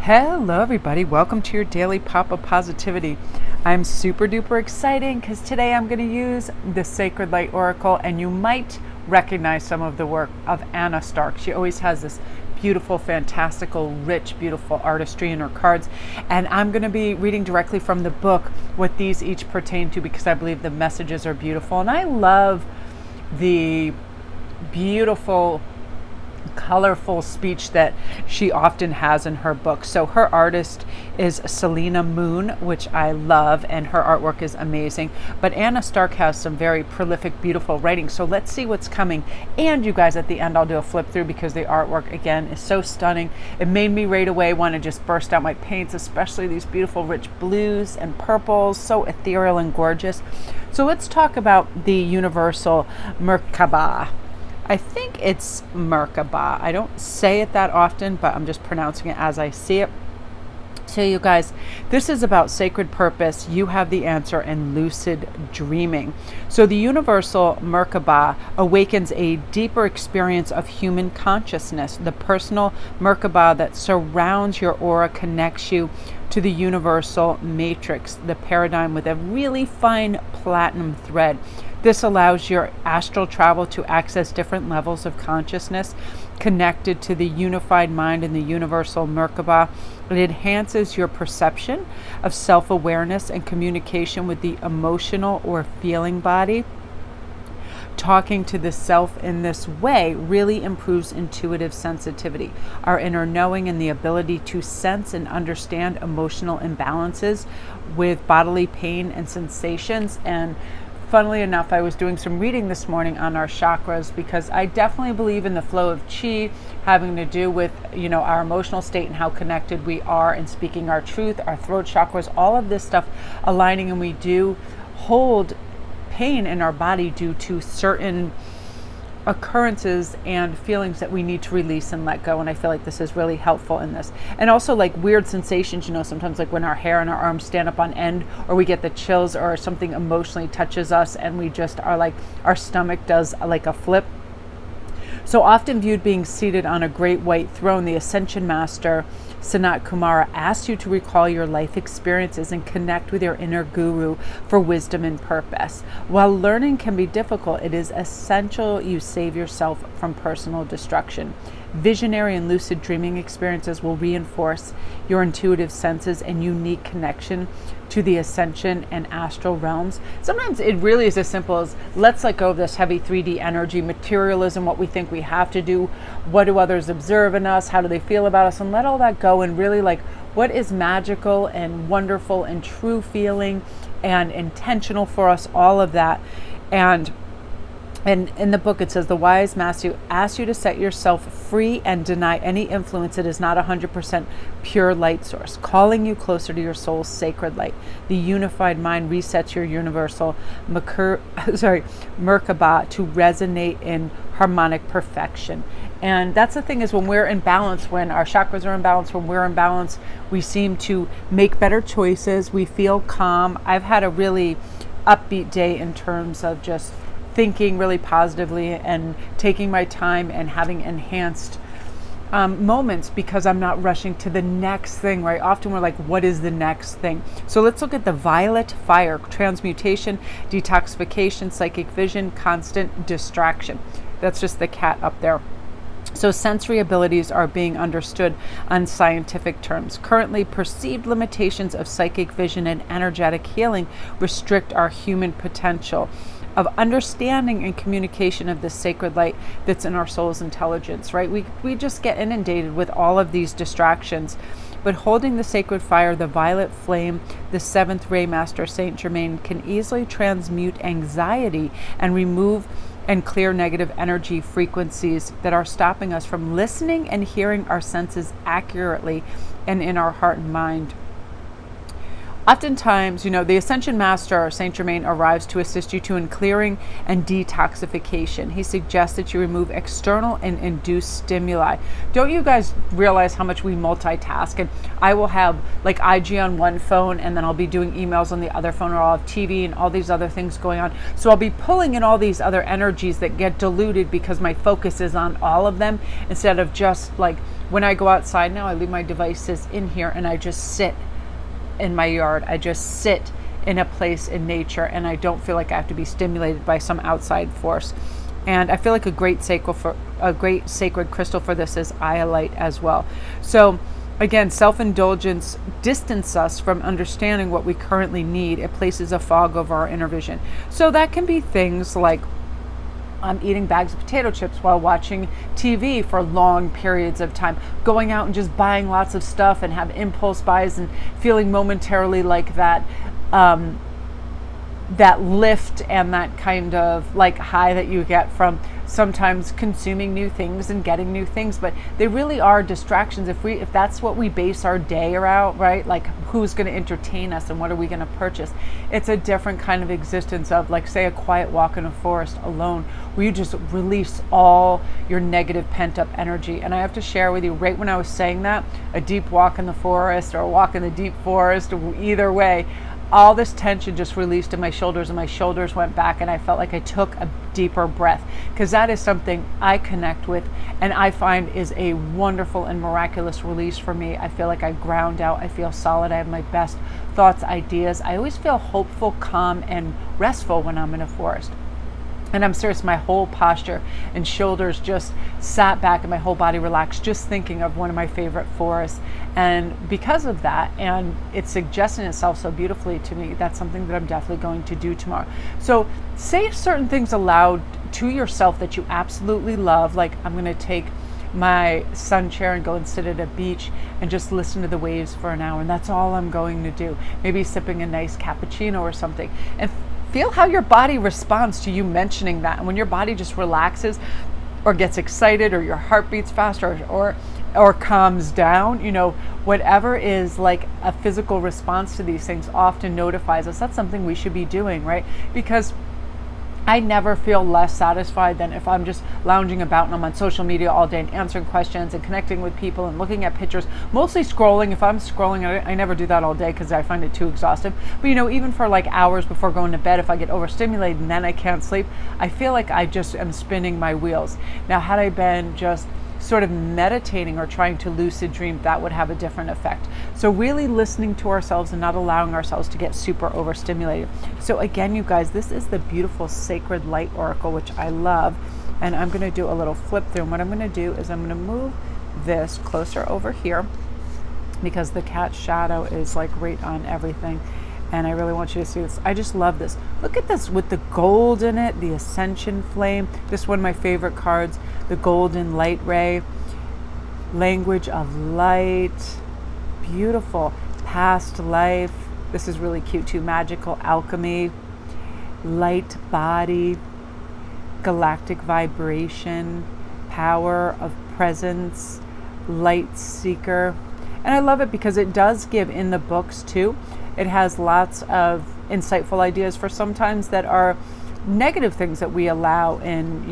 Hello everybody, welcome to your daily pop of positivity. I'm super duper excited because today I'm going to use the Sacred Light Oracle, and you might recognize some of the work of Anna Stark. She always has this beautiful, fantastical, rich, beautiful artistry in her cards, and I'm going to be reading directly from the book what these each pertain to because I believe the messages are beautiful, and I love the beautiful colorful speech that she often has in her book. So her artist is Selena Moon, which I love, and her artwork is amazing. But Anna Stark has some very prolific, beautiful writing. So let's see what's coming. And you guys, at the end, I'll do a flip through because the artwork, again, is so stunning. It made me right away want to just burst out my paints, especially these beautiful, rich blues and purples, so ethereal and gorgeous. So let's talk about the universal Merkaba. I think it's Merkaba. I don't say it that often, but I'm just pronouncing it as I see it. So you guys, this is about sacred purpose, you have the answer, and lucid dreaming. So the universal Merkaba awakens a deeper experience of human consciousness. The personal Merkaba that surrounds your aura connects you to the universal matrix, the paradigm with a really fine platinum thread. This allows your astral travel to access different levels of consciousness connected to the unified mind and the universal Merkaba. It enhances your perception of self-awareness and communication with the emotional or feeling body. Talking to the self in this way really improves intuitive sensitivity, our inner knowing, and the ability to sense and understand emotional imbalances with bodily pain and sensations. And funnily enough, I was doing some reading this morning on our chakras because I definitely believe in the flow of chi having to do with, our emotional state and how connected we are and speaking our truth, our throat chakras, all of this stuff aligning, and we do hold pain in our body due to certain occurrences and feelings that we need to release and let go. And I feel like this is really helpful in this. And also like weird sensations, sometimes like when our hair and our arms stand up on end, or we get the chills, or something emotionally touches us and we just are like, our stomach does like a flip. So often viewed being seated on a great white throne, the Ascension Master Sanat Kumara asks you to recall your life experiences and connect with your inner guru for wisdom and purpose. While learning can be difficult, it is essential you save yourself from personal destruction. Visionary and lucid dreaming experiences will reinforce your intuitive senses and unique connection to the ascension and astral realms. Sometimes it really is as simple as, let's let go of this heavy 3D energy, materialism, what we think we have to do, what do others observe in us, how do they feel about us, and let all that go, and really like what is magical and wonderful and true feeling and intentional for us, all of that. And in the book it says, the wise master asks you to set yourself free and deny any influence that is not 100% pure light source, calling you closer to your soul's sacred light. The unified mind resets your universal Merkaba to resonate in harmonic perfection. And that's the thing, is when we're in balance, when our chakras are in balance, when we're in balance, we seem to make better choices. We feel calm. I've had a really upbeat day in terms of just thinking really positively and taking my time and having enhanced moments because I'm not rushing to the next thing, right? Often we're like, what is the next thing? So let's look at the violet fire: transmutation, detoxification, psychic vision, constant distraction. That's just the cat up there. So sensory abilities are being understood on scientific terms. Currently, perceived limitations of psychic vision and energetic healing restrict our human potential of understanding and communication of the sacred light that's in our soul's intelligence, right? We just get inundated with all of these distractions. But holding the sacred fire, the violet flame, the seventh ray master Saint Germain can easily transmute anxiety and remove and clear negative energy frequencies that are stopping us from listening and hearing our senses accurately and in our heart and mind. Oftentimes, the Ascension Master, Saint Germain, arrives to assist you in clearing and detoxification. He suggests that you remove external and induced stimuli. Don't you guys realize how much we multitask? And I will have like IG on one phone, and then I'll be doing emails on the other phone, or I'll have TV and all these other things going on. So I'll be pulling in all these other energies that get diluted because my focus is on all of them instead of just like when I go outside now, I leave my devices in here and I just sit in my yard. I just sit in a place in nature, and I don't feel like I have to be stimulated by some outside force. And I feel like a great sacred crystal for this is iolite as well. So again, self-indulgence distances us from understanding what we currently need. It places a fog over our inner vision. So that can be things like eating bags of potato chips while watching TV for long periods of time, going out and just buying lots of stuff and have impulse buys and feeling momentarily like that that lift and that kind of like high that you get from sometimes consuming new things and getting new things. But they really are distractions. If that's what we base our day around, right? Like who's going to entertain us and what are we going to purchase? It's a different kind of existence of, like, say, a quiet walk in a forest alone, where you just release all your negative pent up energy. And I have to share with you, right when I was saying that, a deep walk in the forest or a walk in the deep forest, either way, all this tension just released in my shoulders, and my shoulders went back, and I felt like I took a deeper breath, because that is something I connect with and I find is a wonderful and miraculous release for me. I feel like I ground out, I feel solid, I have my best thoughts, ideas. I always feel hopeful, calm, and restful when I'm in a forest. And I'm serious, my whole posture and shoulders just sat back and my whole body relaxed, just thinking of one of my favorite forests. And because of that, and it's suggesting itself so beautifully to me, that's something that I'm definitely going to do tomorrow. So say certain things aloud to yourself that you absolutely love. Like, I'm going to take my sun chair and go and sit at a beach and just listen to the waves for an hour. And that's all I'm going to do. Maybe sipping a nice cappuccino or something. And feel how your body responds to you mentioning that. And when your body just relaxes or gets excited, or your heart beats faster, or calms down, whatever is like a physical response to these things often notifies us that's something we should be doing, right? Because I never feel less satisfied than if I'm just lounging about and I'm on social media all day and answering questions and connecting with people and looking at pictures, mostly scrolling. If I'm scrolling, I never do that all day because I find it too exhaustive. But even for like hours before going to bed, if I get overstimulated and then I can't sleep, I feel like I just am spinning my wheels. Now, had I been just sort of meditating or trying to lucid dream, that would have a different effect. So really listening to ourselves and not allowing ourselves to get super overstimulated. So again, you guys, this is the beautiful Sacred Light Oracle, which I love. And I'm going to do a little flip through. And what I'm going to do is I'm going to move this closer over here, because the cat's shadow is like right on everything. And I really want you to see this. I just love this. Look at this with the gold in it, the Ascension Flame. This is one of my favorite cards, the Golden Light Ray. Language of Light. Beautiful. Past Life. This is really cute too. Magical Alchemy. Light Body. Galactic Vibration. Power of Presence. Light Seeker. And I love it because it does give in the books too. It has lots of insightful ideas for sometimes that are negative things that we allow in,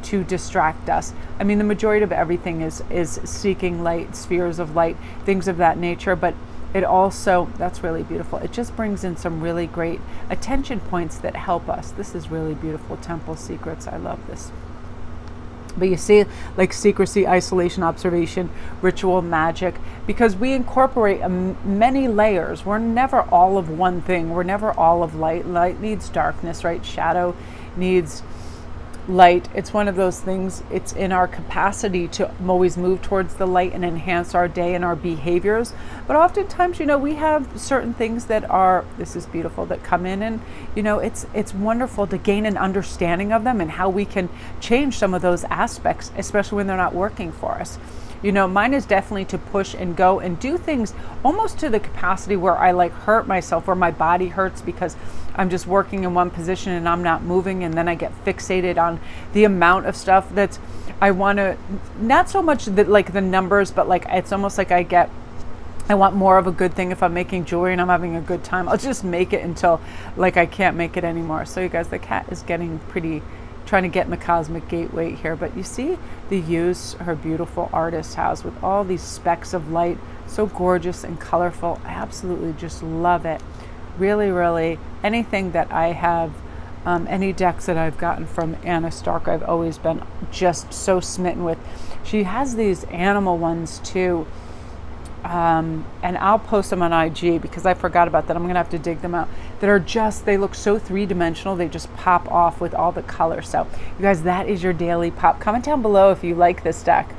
to distract us. I mean, the majority of everything is seeking light, spheres of light, things of that nature. But it also, that's really beautiful. It just brings in some really great attention points that help us. This is really beautiful. Temple Secrets. I love this. But you see, like secrecy, isolation, observation, ritual, magic, because we incorporate many layers. We're never all of one thing. We're never all of light. Light needs darkness, right? Shadow needs light. It's one of those things. It's in our capacity to always move towards the light and enhance our day and our behaviors. But oftentimes, we have certain things that are, this is beautiful, that come in, and it's wonderful to gain an understanding of them and how we can change some of those aspects, especially when they're not working for us. Mine is definitely to push and go and do things almost to the capacity where I like hurt myself, where my body hurts because I'm just working in one position and I'm not moving, and then I get fixated on the amount of stuff that I want to, not so much like the numbers, but like it's almost like I want more of a good thing. If I'm making jewelry and I'm having a good time, I'll just make it until like I can't make it anymore. So you guys, the cat is getting pretty, trying to get in the cosmic gateway here. But you see the use her beautiful artist house with all these specks of light, so gorgeous and colorful. I absolutely just love it. Really, really, anything that I have Any decks that I've gotten from Anna Stark, I've always been just so smitten with. She has these animal ones too. And I'll post them on IG because I forgot about that. I'm gonna have to dig them out. That are just, they look so three-dimensional. They just pop off with all the color. So you guys, that is your daily pop. Comment down below if you like this deck.